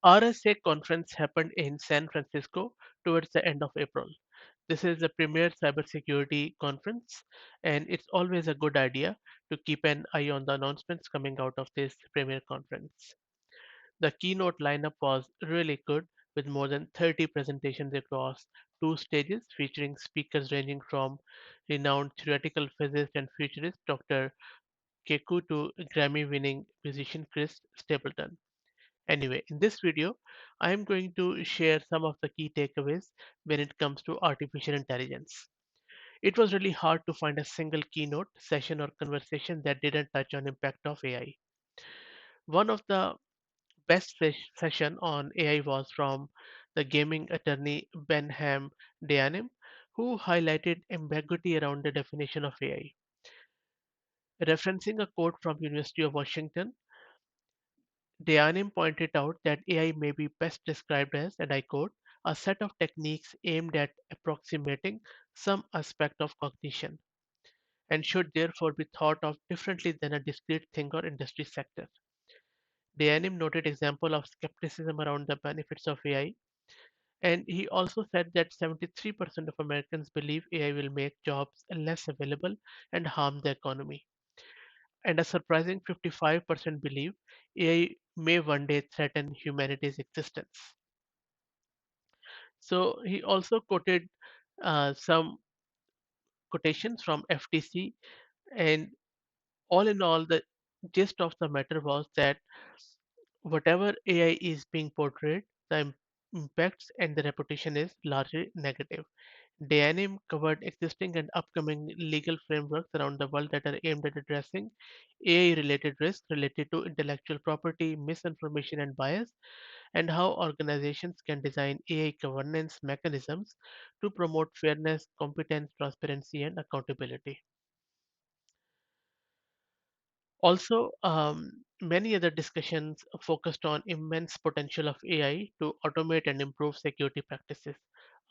RSA Conference happened in San Francisco towards the end of April. This is the premier cybersecurity conference, and it's always a good idea to keep an eye on the announcements coming out of this premier conference. The keynote lineup was really good, with more than 30 presentations across two stages featuring speakers ranging from renowned theoretical physicist and futurist Dr. Keku to Grammy-winning musician Chris Stapleton. Anyway, in this video, I am going to share some of the key takeaways when it comes to artificial intelligence. It was really hard to find a single keynote, session, or conversation that didn't touch on impact of AI. One of the best session on AI was from the gaming attorney Benham Dayanim, who highlighted ambiguity around the definition of AI. Referencing a quote from University of Washington, Dayanim pointed out that AI may be best described as, and I quote, a set of techniques aimed at approximating some aspect of cognition, and should therefore be thought of differently than a discrete thing or industry sector. Dayanim noted example of skepticism around the benefits of AI, and he also said that 73% of Americans believe AI will make jobs less available and harm the economy. And a surprising 55% believe AI may one day threaten humanity's existence. So he also quoted some quotations from FTC, and all in all, the gist of the matter was that whatever AI is being portrayed, the impacts and the reputation is largely negative. Dayanim covered existing and upcoming legal frameworks around the world that are aimed at addressing AI-related risks related to intellectual property, misinformation, and bias, and how organizations can design AI governance mechanisms to promote fairness, competence, transparency, and accountability. Also, many other discussions focused on immense potential of AI to automate and improve security practices.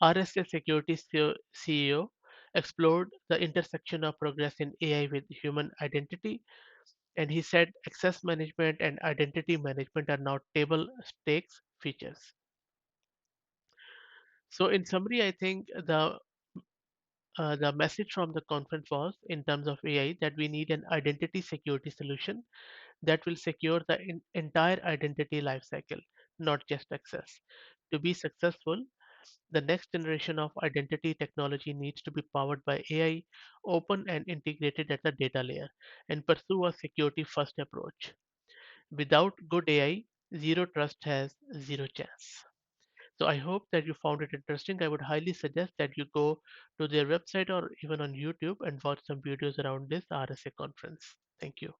RSA Security CEO explored the intersection of progress in AI with human identity, and he said access management and identity management are now table stakes features. So, in summary, I think the message from the conference was, in terms of AI, that we need an identity security solution that will secure the entire identity lifecycle, not just access. To be successful, the next generation of identity technology needs to be powered by AI, open and integrated at the data layer, and pursue a security first approach. Without good AI, zero trust has zero chance. So I hope that you found it interesting. I would highly suggest that you go to their website or even on YouTube and watch some videos around this RSA conference. Thank you.